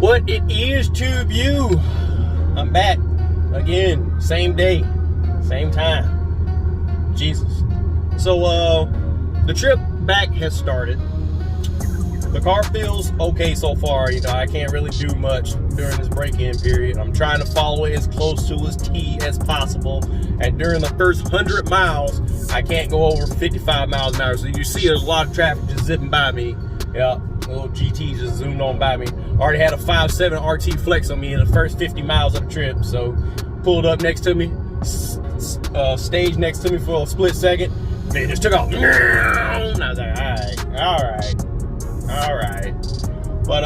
What it is, Tube You. I'm back again, same day, same time. Jesus. So the trip back has started. The car feels okay so far. You know, I can't really do much during this break-in period. I'm trying to follow it as close to its T as possible. And during the first 100 miles, I can't go over 55 miles an hour. So you see there's a lot of traffic just zipping by me. Yeah, little GT just zoomed on by me. Already had a 5.7 RT flex on me in the first 50 miles of the trip. So pulled up next to me, staged next to me for a split second. Man, just took off. And I was like, all right. But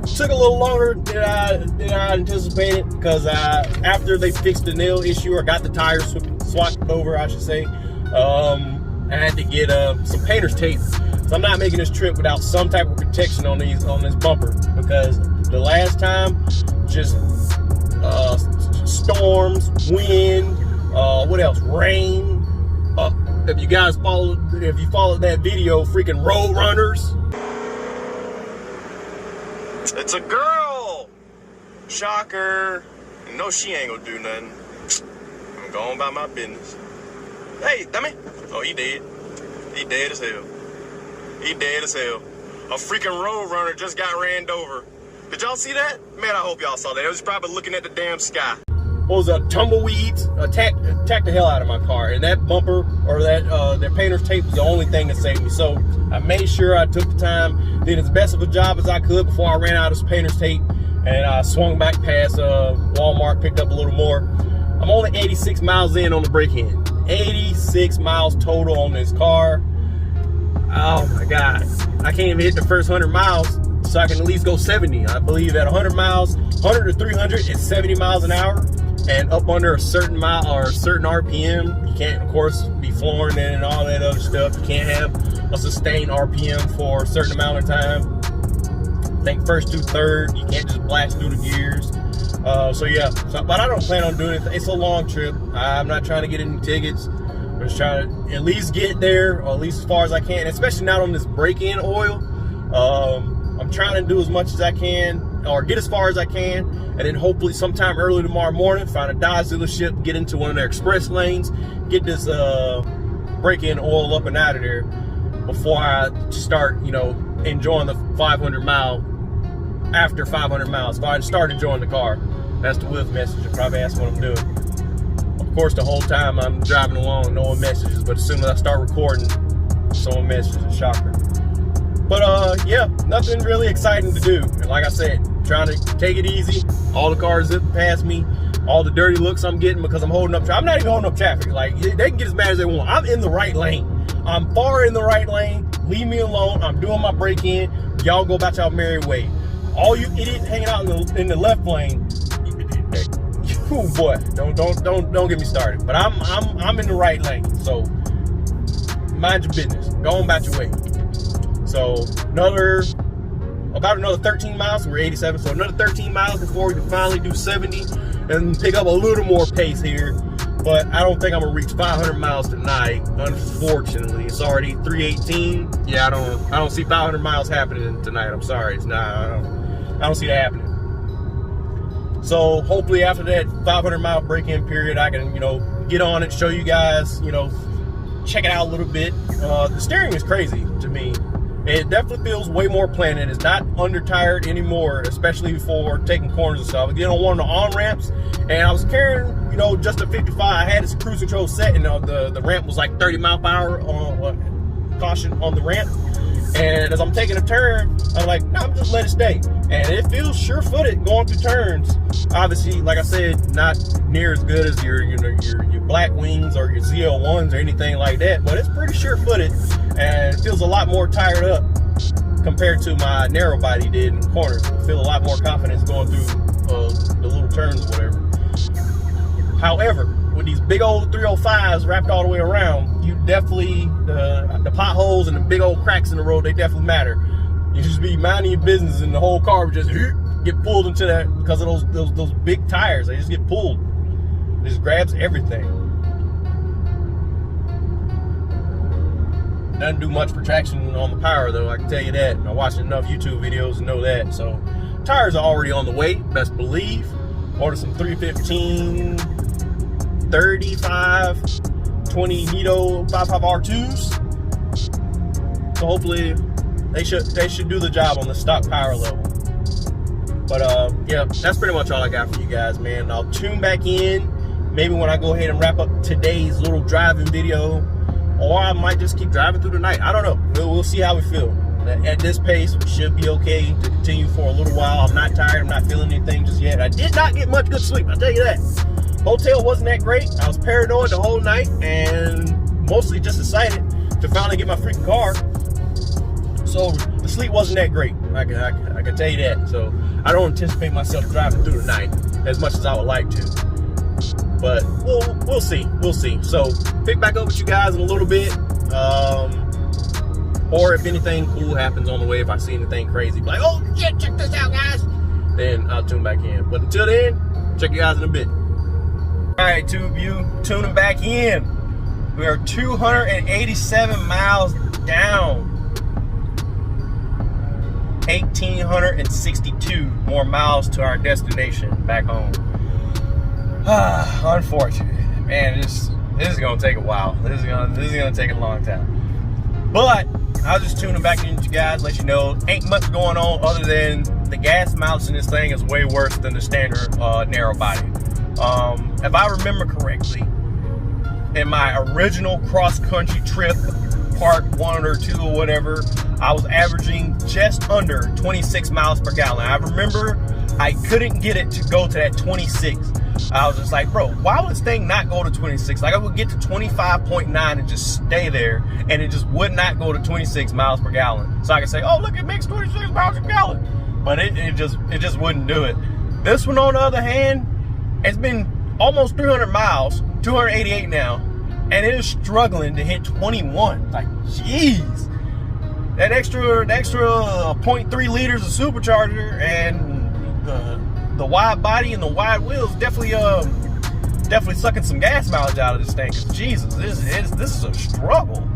took a little longer than I anticipated, because after they fixed the nail issue, or got the tires swapped over, I should say, I had to get some painter's tape. So I'm not making this trip without some type of protection on this bumper, because the last time, just storms, wind, what else? Rain. If you followed that video, freaking road runners. It's a girl. Shocker. No, she ain't gonna do nothing. I'm going about my business. Hey, dummy. Oh, he dead. He dead as hell. He dead as hell. A freaking road runner just got ran over. Did y'all see that? Man, I hope y'all saw that. It was probably looking at the damn sky. What was that? Tumbleweeds attacked the hell out of my car, and that bumper, or that painter's tape, was the only thing that saved me. So I made sure I took the time, did as best of a job as I could before I ran out of painter's tape, and I swung back past Walmart, picked up a little more. I'm only 86 miles in on the break-in. 86 miles total on this car. Oh my God. I can't even hit the first 100 miles, so I can at least go 70. I believe at 100 miles, 100 to 300 is 70 miles an hour. And up under a certain mile or a certain RPM, you can't, of course, be flooring it and all that other stuff. You can't have a sustained RPM for a certain amount of time. I think first to third, you can't just blast through the gears. So yeah, but I don't plan on doing it. It's a long trip. I'm not trying to get any tickets. I'm just trying to at least get there, or at least as far as I can, especially not on this break-in oil. I'm trying to do as much as I can, or get as far as I can, and then hopefully sometime early tomorrow morning, find a Dodge dealership, get into one of their express lanes, get this break-in oil up and out of there before I start, you know, enjoying the 500 mile, after 500 miles. If I start enjoying the car, that's the with message. I probably ask what I'm doing. Of course, the whole time I'm driving along, no one messages, but as soon as I start recording, someone messages. Shocker. But yeah, nothing really exciting to do. And like I said, trying to take it easy. All the cars zipping past me, all the dirty looks I'm getting because I'm holding up traffic. I'm not even holding up traffic. Like, they can get as mad as they want. I'm in the right lane. I'm far in the right lane. Leave me alone. I'm doing my break-in. Y'all go about y'all merry way. All you idiots hanging out in the left lane, oh boy, don't get me started. But I'm in the right lane. So mind your business. Go on about your way. So about another 13 miles. We're 87, so another 13 miles before we can finally do 70 and pick up a little more pace here. But I don't think I'm gonna reach 500 miles tonight, unfortunately. It's already 3:18. Yeah, I don't see 500 miles happening tonight. I'm sorry, it's not. I don't see that happening. So hopefully after that 500 mile break-in period, I can, you know, get on it, show you guys, you know, check it out a little bit. The steering is crazy to me. It definitely feels way more planted. It's not under tired anymore, especially for taking corners and stuff. I get on one of the on-ramps, and I was carrying, you know, just a 55. I had this cruise control set, and the ramp was like 30 mile per hour on caution on the ramp. And as I'm taking a turn, I'm like, no, I'm just let it stay. And it feels sure-footed going through turns. Obviously, like I said, not near as good as your Black Wings or your ZL1s or anything like that, but it's pretty sure-footed, and it feels a lot more tired up compared to my narrow body did in corners. I feel a lot more confidence going through the little turns or whatever. However, with these big old 305s wrapped all the way around, you definitely, the potholes and the big old cracks in the road, they definitely matter. You just be minding your business and the whole car would just get pulled into that because of those big tires. They just get pulled. It just grabs everything. Doesn't do much for traction on the power though, I can tell you that. I watched enough YouTube videos to know that. So tires are already on the way, best believe. Ordered some 315, 35, 20 Nito 55 R2s. So hopefully they should do the job on the stock power level. But yeah, that's pretty much all I got for you guys, man. I'll tune back in maybe when I go ahead and wrap up today's little driving video, or I might just keep driving through the night. I don't know. We'll see how we feel. At this pace, we should be okay to continue for a little while. I'm not tired. I'm not feeling anything just yet. I did not get much good sleep, I'll tell you that. Hotel wasn't that great. I was paranoid the whole night and mostly just excited to finally get my freaking car. So the sleep wasn't that great. I can tell you that. So I don't anticipate myself driving through the night as much as I would like to. But we'll see. We'll see. So pick back up with you guys in a little bit. Or if anything cool happens on the way, if I see anything crazy, like, oh shit, check this out, guys, then I'll tune back in. But until then, check you guys in a bit. All right, two of you tuning back in. We are 287 miles down. 1,862 more miles to our destination back home. Unfortunate, man. This is gonna take a while. This is gonna take a long time. But I was just tuning back in with you guys, let you know ain't much going on other than the gas mileage in this thing is way worse than the standard narrow body. If I remember correctly, in my original cross-country trip, part 1 or 2 or whatever, I was averaging just under 26 miles per gallon. I remember I couldn't get it to go to that 26. I was just like, bro, why would this thing not go to 26? Like, I would get to 25.9 and just stay there, and it just would not go to 26 miles per gallon. So I could say, oh, look, it makes 26 miles per gallon. But it just wouldn't do it. This one, on the other hand, it's been almost 300 miles, 288 now, and it is struggling to hit 21. Like, jeez. That extra 0.3 liters of supercharger and the wide body and the wide wheels definitely sucking some gas mileage out of this thing. Cause Jesus, this is a struggle.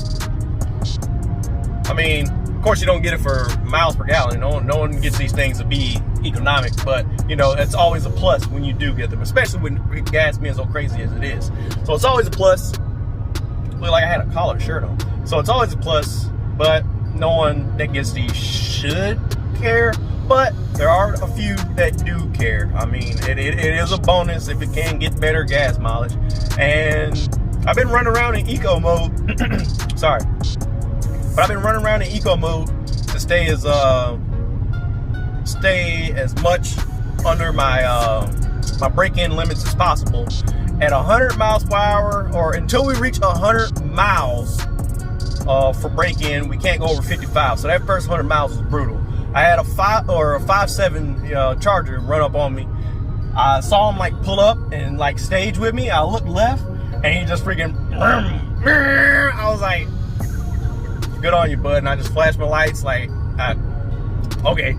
I mean, of course you don't get it for miles per gallon. No one gets these things to be economic, but you know, it's always a plus when you do get them, especially when gas being so crazy as it is. So it's always a plus. Look like I had a collared shirt on. So it's always a plus, but no one that gets these should care. But there are a few that do care. I mean, it is a bonus if it can get better gas mileage. And I've been running around in eco mode. Sorry. But I've been running around in eco mode to stay as much under my my break-in limits as possible. At 100 miles per hour, or until we reach 100 miles for break-in, we can't go over 55. So that first 100 miles was brutal. I had a 5.7 Charger run up on me. I saw him like pull up and like stage with me. I looked left and he just freaking, I was like, good on you, bud. And I just flashed my lights like, okay.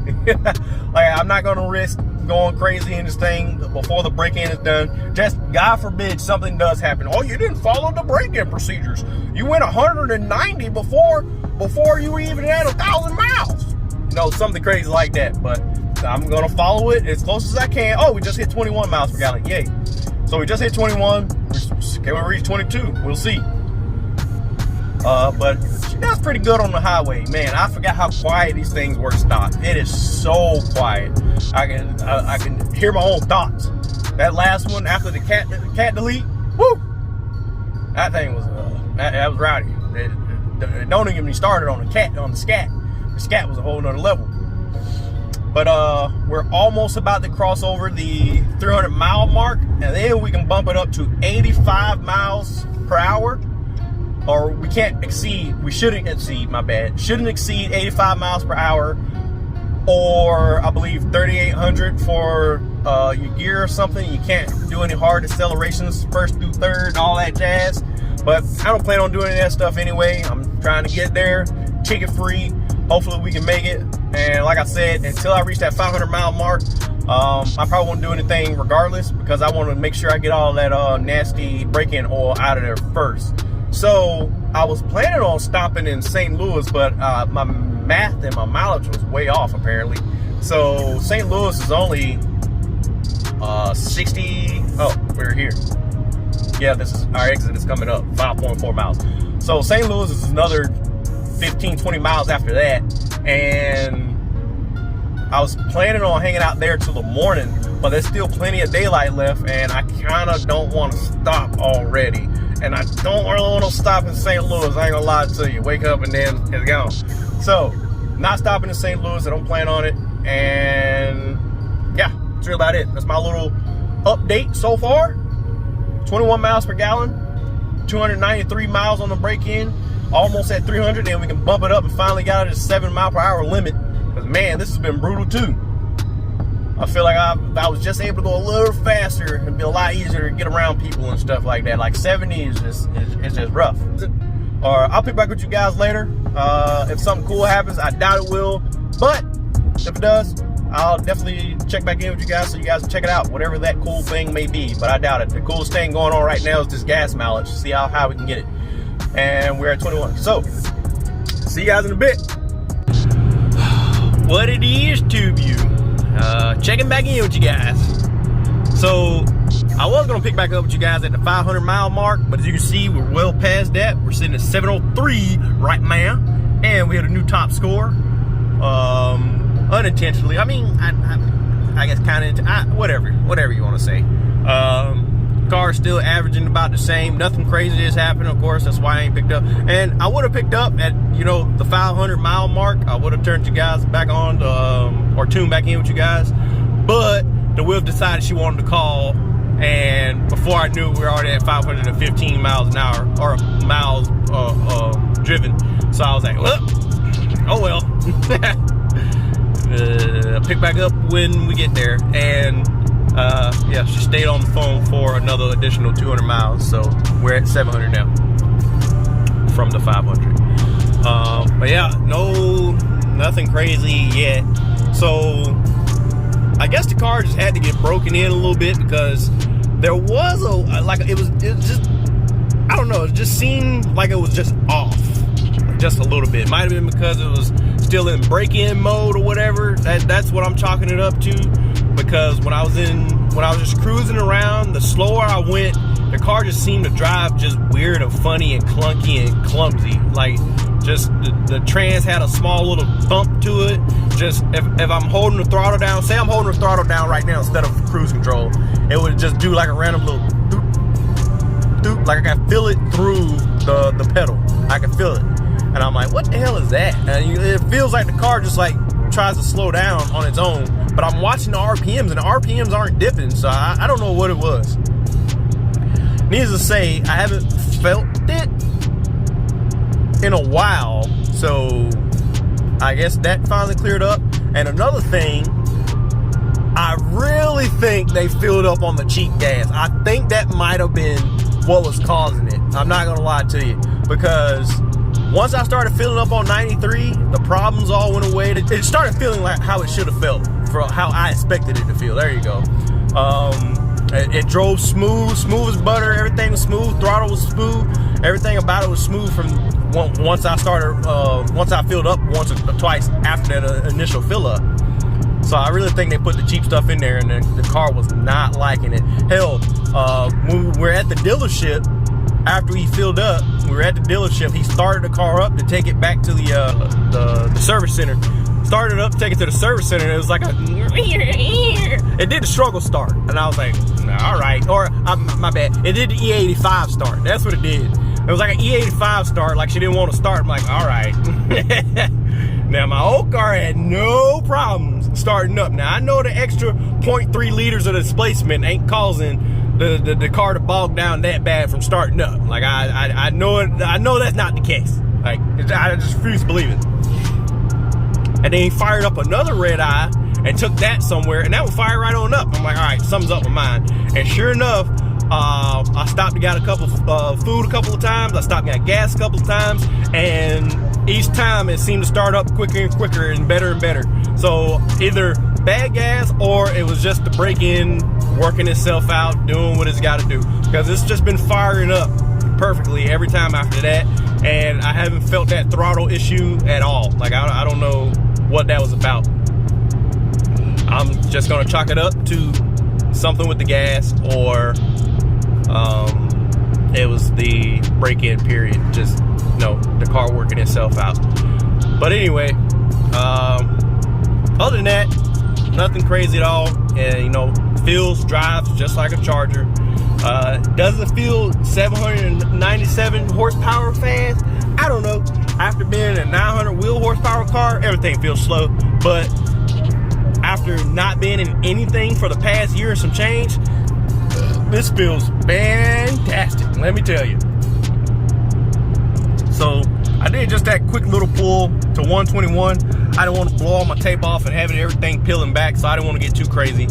Like, I'm not gonna risk going crazy in this thing before the break-in is done. Just God forbid something does happen. Oh, you didn't follow the break-in procedures. You went 190 before you were even at 1,000 miles. No, something crazy like that, but I'm gonna follow it as close as I can. Oh, we just hit 21 miles per gallon, yay. So we just hit 21, can we reach 22? We'll see. But she does pretty good on the highway. Man, I forgot how quiet these things were stopped. It is so quiet. I can hear my own thoughts. That last one after the cat delete, woo! That thing was, that was rowdy. Don't even get me started on the scat. The scat was a whole nother level. But we're almost about to cross over the 300 mile mark, and then we can bump it up to 85 miles per hour. Or we shouldn't exceed 85 miles per hour, or I believe 3,800 for your gear or something. You can't do any hard accelerations first through third, all that jazz. But I don't plan on doing any of that stuff anyway. I'm trying to get there, ticket free. Hopefully we can make it. And like I said, until I reach that 500 mile mark, I probably won't do anything regardless, because I want to make sure I get all that nasty break-in oil out of there first. So I was planning on stopping in St. Louis, but my math and my mileage was way off apparently. So St. Louis is only 60. Oh, we're here. Yeah, this is our exit is coming up, 5.4 miles. So St. Louis is another 15, 20 miles after that. And I was planning on hanging out there till the morning, but there's still plenty of daylight left, and I kind of don't want to stop already. And I don't really want to stop in St. Louis. I ain't gonna lie to you. Wake up and then it's gone. So, not stopping in St. Louis. I don't plan on it. And yeah, that's really about it. That's my little update so far. 21 miles per gallon, 293 miles on the break-in, almost at 300. Then we can bump it up and finally got it at 7 mile per hour limit. Because man, this has been brutal too. I feel like I was just able to go a little faster. It'd be a lot easier to get around people and stuff like that. Like 70 is just rough. Or I'll pick back with you guys later. If something cool happens, I doubt it will. But if it does, I'll definitely check back in with you guys so you guys can check it out, whatever that cool thing may be. But I doubt it. The coolest thing going on right now is this gas mileage. See how high we can get it. And we're at 21. So, see you guys in a bit. What it is, Tube You. Checking back in with you guys. So I was gonna pick back up with you guys at the 500 mile mark, but as you can see, we're well past that. We're sitting at 703 right now, and we had a new top score. Unintentionally. I mean, I guess kind of whatever you want to say. Car's still averaging about the same. Nothing crazy has happened, of course. That's why I ain't picked up. And I would have picked up at, you know, the 500 mile mark. I would have turned you guys back on to, or tuned back in with you guys. But the Will decided she wanted to call. And before I knew it, we were already at 515 miles an hour, or miles driven. So I was like, well, oh well. Pick back up when we get there. And yeah, she stayed on the phone for another additional 200 miles, so we're at 700 now from the 500. But yeah, nothing crazy yet. So I guess the car just had to get broken in a little bit because there was it was just, I don't know, it just seemed like it was just off just a little bit. Might have been because it was still in break-in mode or whatever. That's what I'm chalking it up to. Because when I was just cruising around, the slower I went, the car just seemed to drive just weird and funny and clunky and clumsy. Like, just the trans had a small little thump to it. Just if I'm holding the throttle down, say I'm holding the throttle down right now instead of cruise control, it would just do like a random little doop, doop, like I can feel it through the pedal. I can feel it. And I'm like, what the hell is that? And it feels like the car just like tries to slow down on its own. But I'm watching the RPMs, and the RPMs aren't dipping, so I don't know what it was. Needless to say, I haven't felt it in a while, so I guess that finally cleared up. And another thing, I really think they filled up on the cheap gas. I think that might have been what was causing it. I'm not gonna lie to you, because once I started filling up on 93, the problems all went away. It started feeling like how it should have felt, for how I expected it to feel. There you go. It drove smooth as butter. Everything was smooth. Throttle was smooth. Everything about it was smooth from once I filled up once or twice after that initial fill up. So I really think they put the cheap stuff in there, and the car was not liking it. Hell, when we were at the dealership, after he filled up, we were at the dealership. He started the car up to take it back to the service center. Started it up to take it to the service center, and it was like it did the struggle start, and I was like, all right. Or my bad, it did the E85 start. That's what it did. It was like an E85 start, like she didn't want to start. I'm like, all right. Now my old car had no problems starting up. Now I know the extra 0.3 liters of displacement ain't causing the car to bog down that bad from starting up. Like I know it. I know that's not the case. Like I just refuse to believe it. And then he fired up another Redeye and took that somewhere, and that would fire right on up. I'm like, all right, something's up with mine. And sure enough, I stopped and got a couple food a couple of times. I stopped and got gas a couple of times, and each time it seemed to start up quicker and quicker and better. So either bad gas or it was just the break-in working itself out, doing what it's got to do, because it's just been firing up perfectly every time after that, and I haven't felt that throttle issue at all. Like I don't know what that was about. just gonna chalk it up to something with the gas, or it was the break-in period, just the car working itself out. But anyway, other than that, nothing crazy at all. And drives just like a Charger. Doesn't feel 797 horsepower fast. I don't know. After being a 900 wheel horsepower car, everything feels slow. But after not being in anything for the past year and some change, this feels fantastic, let me tell you. So I did just that quick little pull to 121. I didn't want to blow all my tape off and having everything peeling back, so I didn't want to get too crazy.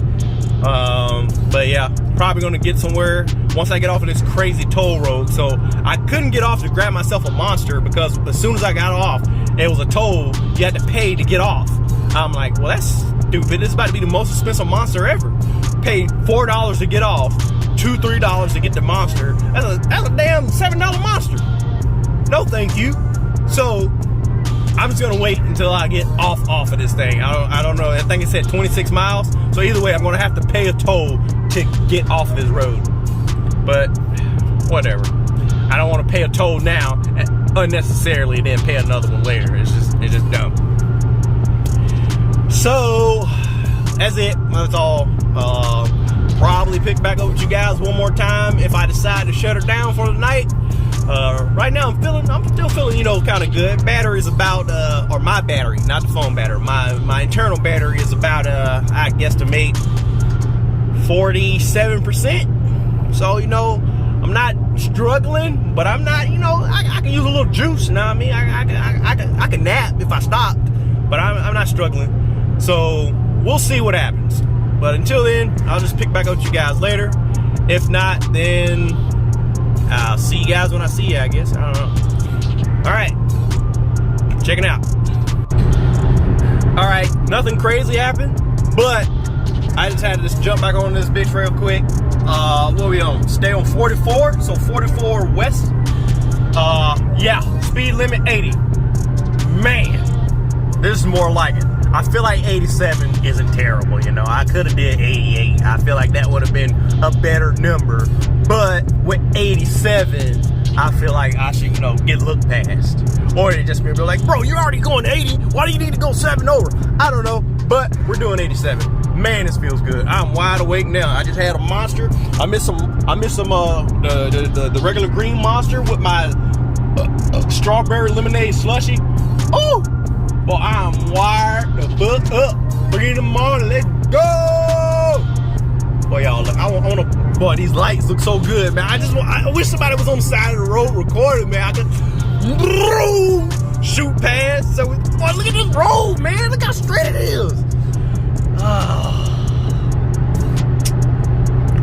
But yeah, probably gonna get somewhere once I get off of this crazy toll road. So I couldn't get off to grab myself a Monster, because as soon as I got off, it was a toll. You had to pay to get off. I'm like, well, that's stupid. This is about to be the most expensive Monster ever. Paid $4 to get off, $2-3 to get the Monster. That's a damn $7 Monster. No, thank you. So I'm just gonna wait until I get off of this thing. I don't know. I think it said 26 miles. So either way, I'm gonna have to pay a toll to get off of this road. But whatever. I don't want to pay a toll now unnecessarily, and then pay another one later. It's just dumb. So that's it. That's all. Probably pick back up with you guys one more time if I decide to shut her down for the night. Right now I'm still feeling, kind of good. Battery's about, or my battery, not the phone battery. My internal battery is about, I guesstimate 47%. So, I'm not struggling, but I'm not, I can use a little juice. You know what I mean? I can nap if I stopped, but I'm not struggling. So we'll see what happens. But until then, I'll just pick back up with you guys later. If not, then I'll see you guys when I see you, I guess. I don't know. All right, checking out. All right, nothing crazy happened, but I just had to just jump back on this bitch real quick. What are we on? Stay on 44, so 44 west. Yeah, speed limit 80. Man, this is more like it. I feel like 87 isn't terrible, I could have did 88. I feel like that would have been a better number. But with 87, I feel like I should, get looked past. Or it just be like, bro, you're already going 80. Why do you need to go 7 over? I don't know, but we're doing 87. Man, this feels good. I'm wide awake now. I just had a Monster. I missed some the regular green Monster with my strawberry lemonade slushy. Oh! Well, I'm wired the fuck up. 3 in the morning, let's go! Boy, y'all, look, I want to, boy, these lights look so good, man. I wish somebody was on the side of the road recording, man. I could shoot past. So, boy, look at this road, man. Look how straight it is.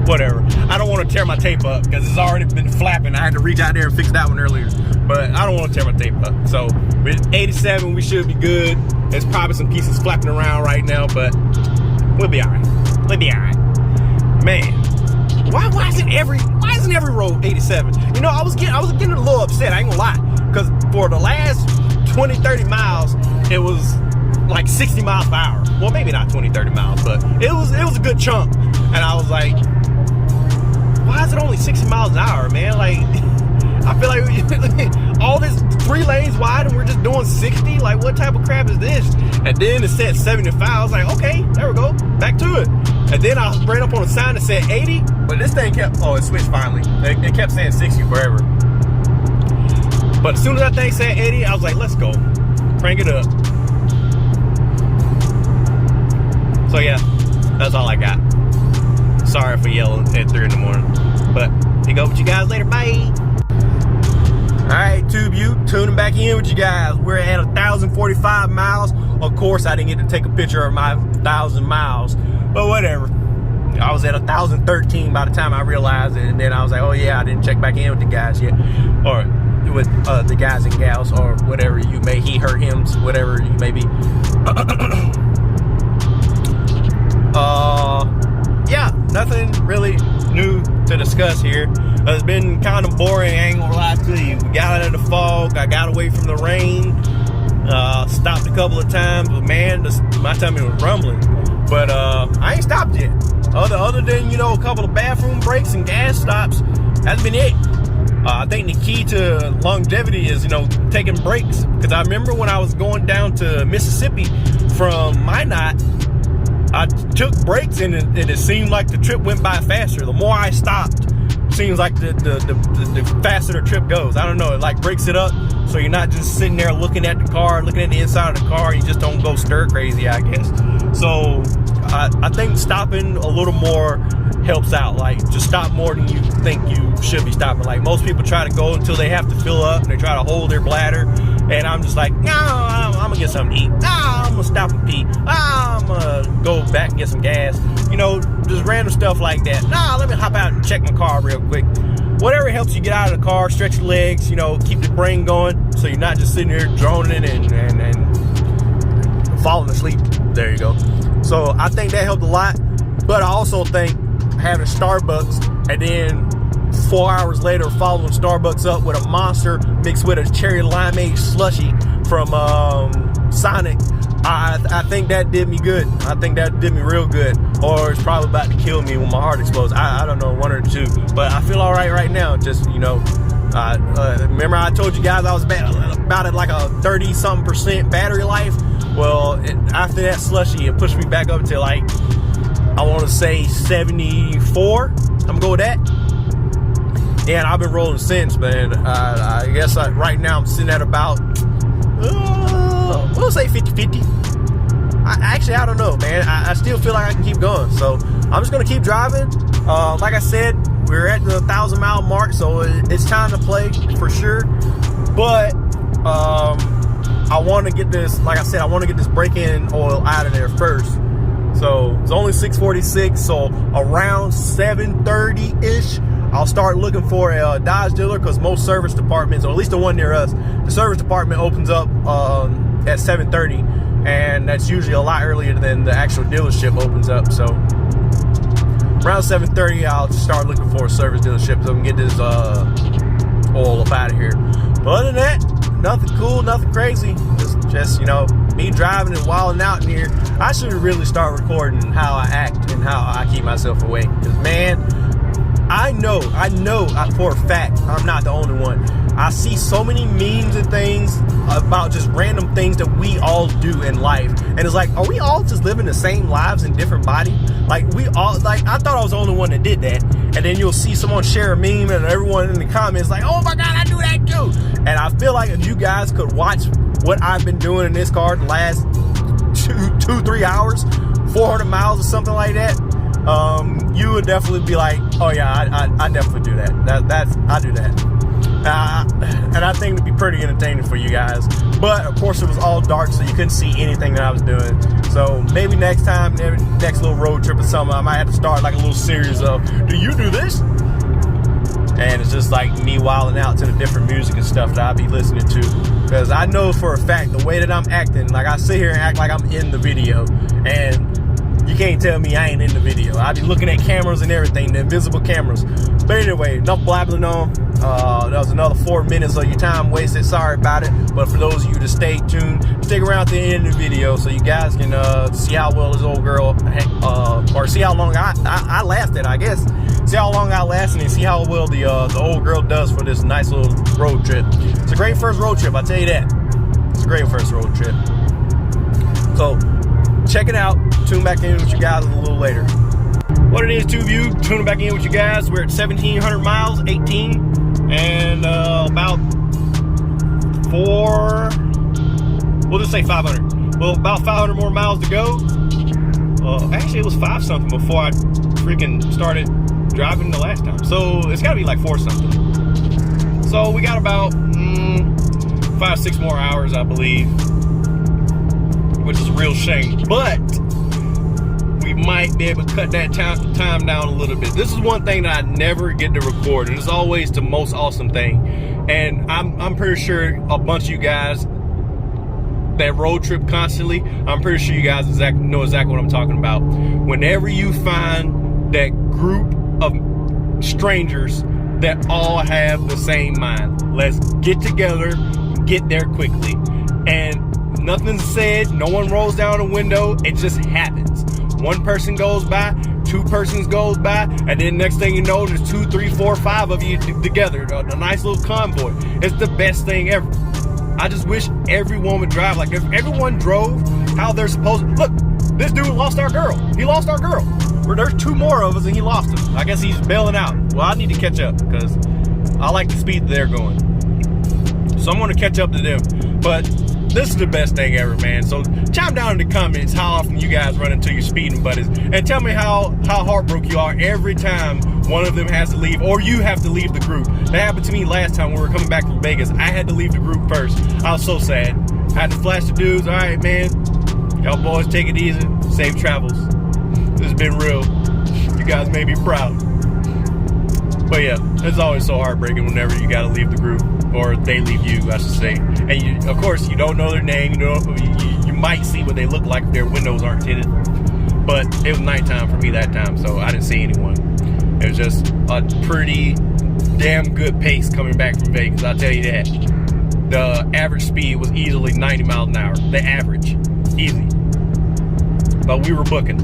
Whatever. I don't want to tear my tape up because it's already been flapping. I had to reach out there and fix that one earlier. But I don't want to tear my tape up. So with 87, we should be good. There's probably some pieces flapping around right now, but we'll be all right. We'll be all right. Man, why isn't every road 87? I was getting a little upset. I ain't gonna lie, because for the last 20-30 miles, it was like 60 miles per hour. Well, maybe not 20-30 miles, but it was a good chunk. And I was like, why is it only 60 miles an hour, man? Like, I feel like all this 3 lanes wide and we're just doing 60. Like, what type of crap is this? And then it said 75. I was like, okay, there we go, back to it. And then I ran up on a sign that said 80, but this thing kept, it switched finally. It kept saying 60 forever. But as soon as that thing said 80, I was like, let's go, crank it up. So yeah, that's all I got. Sorry for yelling at 3 in the morning, but pick up with you guys later. Bye. All right, Tube U, tuning back in with you guys. We're at 1,045 miles. Of course, I didn't get to take a picture of my 1,000 miles, but whatever. I was at 1,013 by the time I realized it, and then I was like, oh yeah, I didn't check back in with the guys yet, or with the guys and gals, or whatever you may, he, her, hims, whatever you may be. Yeah, nothing really new to discuss here. It's been kind of boring, I ain't gonna lie to you. We got out of the fog, I got away from the rain, stopped a couple of times, but man, my tummy was rumbling. But I other than, you know, a couple of bathroom breaks and gas stops, that's been it. I think the key to longevity is, you know, taking breaks. Because I remember when I was going down to Mississippi from Minot, I took breaks and it seemed like the trip went by faster. The more I stopped, seems like the faster the trip goes. I don't know, it like breaks it up, so you're not just sitting there looking at the car, looking at the inside of the car. You just don't go stir crazy, I guess. So I think stopping a little more helps out. Like, just stop more than you think you should be stopping. Like, most people try to go until they have to fill up and they try to hold their bladder, and I'm just like, no, I'm gonna get something to eat. No, I'm gonna stop and pee. I'm gonna go back and get some gas. You know, just random stuff like that. Nah, let me hop out and check my car real quick. Whatever helps you get out of the car, stretch your legs, you know, keep your brain going, so you're not just sitting here droning and falling asleep. There you go. So I think that helped a lot. But I also think having Starbucks and then 4 hours later following Starbucks up with a Monster mixed with a cherry limeade slushy from Sonic, I think that did me good. I think that did me real good. Or it's probably about to kill me when my heart explodes. I don't know, one or two. But I feel all right now. Just, you know, remember I told you guys I was about at like a 30-something% battery life? Well, after that slushy, it pushed me back up to like, I want to say 74. I'm gonna go with that. Yeah, and I've been rolling since, man. I guess right now I'm sitting at about, we'll say 50-50. I don't know, man. I still feel like I can keep going. So I'm just gonna keep driving. Like I said, we're at the 1,000-mile mark, so it's time to play for sure. But I want to get this, like I said, I want to get this break-in oil out of there first. So it's only 6:46, so around 7:30-ish, I'll start looking for a Dodge dealer, because most service departments, or at least the one near us, the service department opens up at 7:30, and that's usually a lot earlier than the actual dealership opens up. So around 7:30, I'll just start looking for a service dealership so I can get this oil up out of here. But other than that, nothing cool, nothing crazy. Just, you know, me driving and wilding out in here. I should really start recording how I act and how I keep myself awake. Because, man, I know for a fact I'm not the only one. I see so many memes and things about just random things that we all do in life. And it's like, are we all just living the same lives in different bodies? Like, we all, like, I thought I was the only one that did that. And then you'll see someone share a meme and everyone in the comments like, oh my God, I do that too. And I feel like if you guys could watch what I've been doing in this car the last 2-3 hours, 400 miles or something like that, you would definitely be like, oh yeah, I definitely do that. I do that. And I think it'd be pretty entertaining for you guys. But of course it was all dark, so you couldn't see anything that I was doing. So maybe next time, next little road trip or something, I might have to start like a little series of, do you do this? And it's just like me wilding out to the different music and stuff that I'll be listening to. Because I know for a fact, the way that I'm acting, like I sit here and act like I'm in the video. And you can't tell me I ain't in the video. I be looking at cameras and everything, the invisible cameras. But anyway, enough blabbling on. That was another 4 minutes of your time wasted. Sorry about it. But for those of you that stay tuned, stick around to the end of the video so you guys can see how well this old girl, or see how long I lasted, I guess. See how long I lasted and see how well the old girl does for this nice little road trip. It's a great first road trip, I'll tell you that. It's a great first road trip. So, check it out. Tune back in with you guys a little later. What it is, two of you, tuning back in with you guys. We're at 1,700 miles, 18, and about we'll just say 500. Well, about 500 more miles to go. Actually, it was 5 something before I freaking started driving the last time. So it's gotta be like 4 something. So we got about 5-6 more hours, I believe, which is a real shame. But we might be able to cut that time down a little bit. This is one thing that I never get to record, and it's always the most awesome thing. And I'm pretty sure a bunch of you guys that road trip constantly, I'm pretty sure you guys know exactly what I'm talking about. Whenever you find that group of strangers that all have the same mind, let's get together, get there quickly. And nothing's said, no one rolls down a window, it just happens. One person goes by, 2 persons goes by, and then next thing you know, there's 2, 3, 4, 5 of you together. A nice little convoy. It's the best thing ever. I just wish everyone would drive like if everyone drove how they're supposed to. Look, this dude lost our girl. He lost our girl. There's 2 more of us and he lost us. I guess he's bailing out. Well, I need to catch up because I like the speed that they're going. So I'm going to catch up to them. But this is the best thing ever, man. So chime down in the comments how often you guys run into your speeding buddies. And tell me how heartbroken you are every time one of them has to leave or you have to leave the group. That happened to me last time when we were coming back from Vegas. I had to leave the group first. I was so sad. I had to flash the dudes. All right, man. Y'all boys take it easy. Safe travels. This has been real. You guys made me proud. But yeah, it's always so heartbreaking whenever you gotta leave the group. Or they leave you, I should say. And you, of course, you don't know their name. You might see what they look like if their windows aren't tinted. But it was nighttime for me that time, so I didn't see anyone. It was just a pretty damn good pace coming back from Vegas, I'll tell you that. The average speed was easily 90 miles an hour. The average. Easy. But we were booking.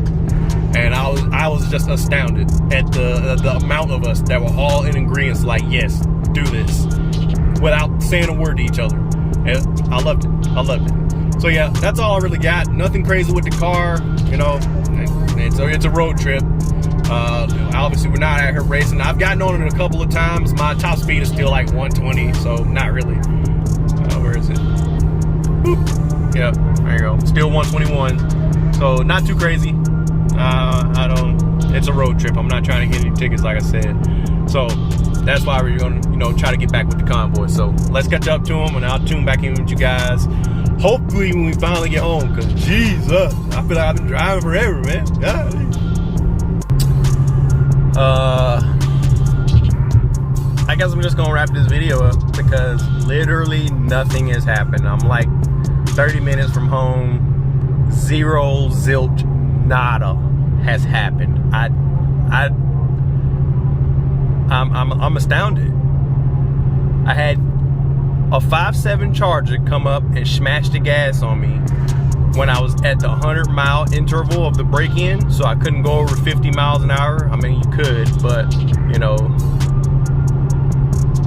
And I was just astounded at the amount of us that were all in agreement, like, yes, do this. Without saying a word to each other. And I loved it. I loved it. So yeah, that's all I really got. Nothing crazy with the car, you know. It's a road trip. Obviously we're not out here racing. I've gotten on it a couple of times. My top speed is still like 120, so not really. Where is it? Boop. Yeah, there you go. Still 121. So not too crazy. It's a road trip. I'm not trying to get any tickets, like I said. So that's why we're gonna, try to get back with the convoy. So let's catch up to them, and I'll tune back in with you guys. Hopefully when we finally get home, because Jesus, I feel like I've been driving forever, man. God. I guess I'm just gonna wrap this video up because literally nothing has happened. I'm like 30 minutes from home. Zero, zilch, nada has happened. I'm astounded. I had a 5.7 Charger come up and smash the gas on me when I was at the 100-mile interval of the break-in, so I couldn't go over 50 miles an hour. I mean, you could, but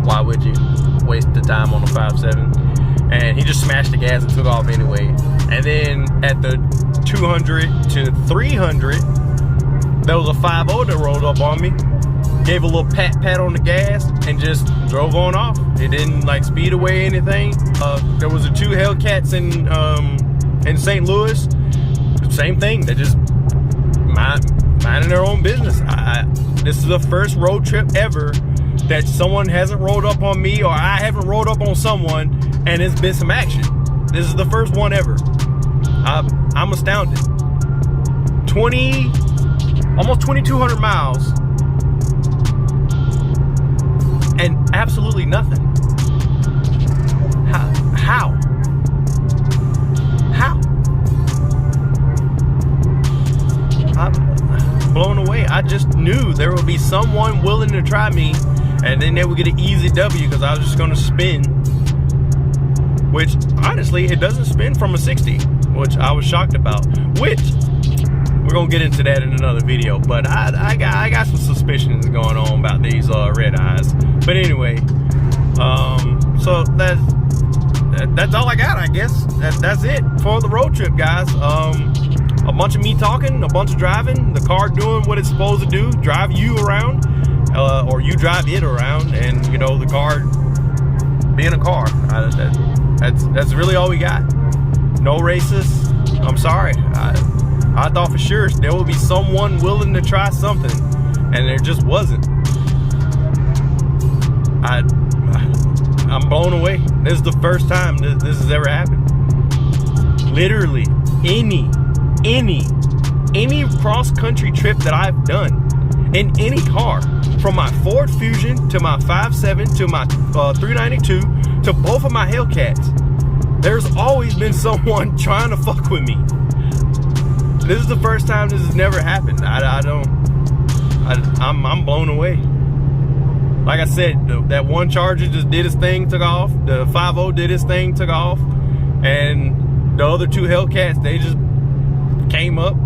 why would you waste the time on a 5.7? And he just smashed the gas and took off anyway. And then at the 200 to 300, there was a 5.0 that rolled up on me, gave a little pat on the gas, and just drove on off. It didn't like speed away anything. There was a 2 Hellcats in St. Louis. Same thing. They just minding their own business. This is the first road trip ever that someone hasn't rolled up on me, or I haven't rolled up on someone, and it's been some action. This is the first one ever. I'm astounded. Almost 2,200 miles, and absolutely nothing. How? I'm blown away. I just knew there would be someone willing to try me, and then they would get an easy W because I was just going to spin. Which, honestly, it doesn't spin from a 60, which I was shocked about. Which, we're going to get into that in another video. But I got some suspicions going on about these Redeyes. But anyway, so that's all I got, I guess. That's it for the road trip, guys. A bunch of me talking, a bunch of driving, the car doing what it's supposed to do, drive you around, or you drive it around, and the car being a car. That's really all we got. No races. I'm sorry. I thought for sure there would be someone willing to try something, and there just wasn't. I'm blown away. This is the first time this has ever happened. Literally, any cross-country trip that I've done in any car, from my Ford Fusion to my 5.7 to my 392 to both of my Hellcats, there's always been someone trying to fuck with me. This is the first time this has never happened. I'm blown away. Like I said, that one Charger just did his thing, took off. The 5.0 did his thing, took off. And the other 2 Hellcats, they just came up,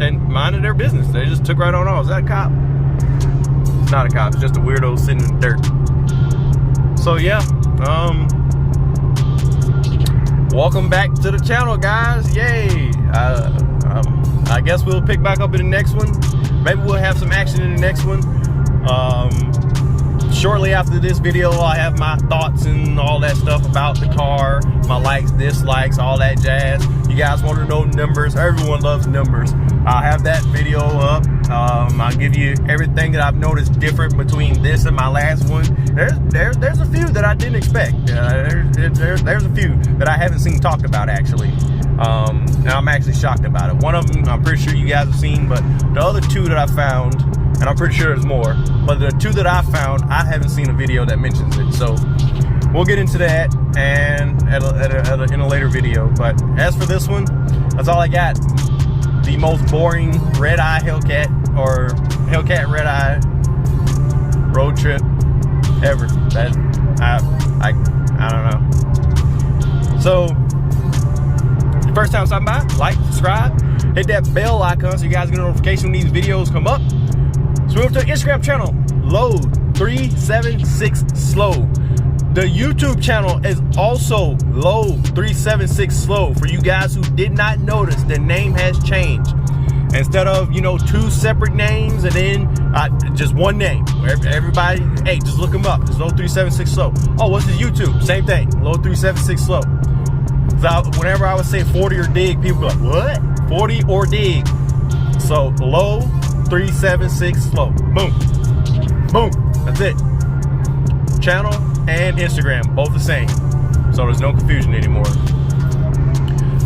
and minding their business. They just took right on off. Is that a cop? It's not a cop. It's just a weirdo sitting in the dirt. So yeah, welcome back to the channel, guys. Yay! I guess we'll pick back up in the next one. Maybe we'll have some action in the next one. Shortly after this video, I have my thoughts and all that stuff about the car, my likes, dislikes, all that jazz. You guys want to know numbers? Everyone loves numbers. I'll have that video up. I'll give you everything that I've noticed different between this and my last one. There's a few that I didn't expect. There's a few that I haven't seen talked about, actually. And I'm actually shocked about it. One of them I'm pretty sure you guys have seen, but the other two that I found, and I'm pretty sure there's more, but the two that I found, I haven't seen a video that mentions it. So we'll get into that and in a later video. But as for this one, that's all I got. The most boring Redeye Hellcat or Hellcat Redeye road trip ever. That I don't know. So first time stopping by, like, subscribe, hit that bell icon so you guys get a notification when these videos come up. Swim to the Instagram channel, Load376 Slow. The YouTube channel is also Load376 Slow. For you guys who did not notice, the name has changed. Instead of, you know, two separate names and then just one name. Everybody, hey, just look them up. It's Load376 Slow. Oh, what's his YouTube? Same thing, Load376 Slow. So whenever I would say 40 or dig, people be like, what? 40 or dig. So Load376 Slow. Boom. Boom. That's it. Channel and Instagram, both the same. So there's no confusion anymore.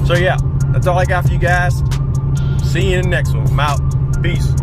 So yeah, that's all I got for you guys. See you in the next one. I'm out. Peace.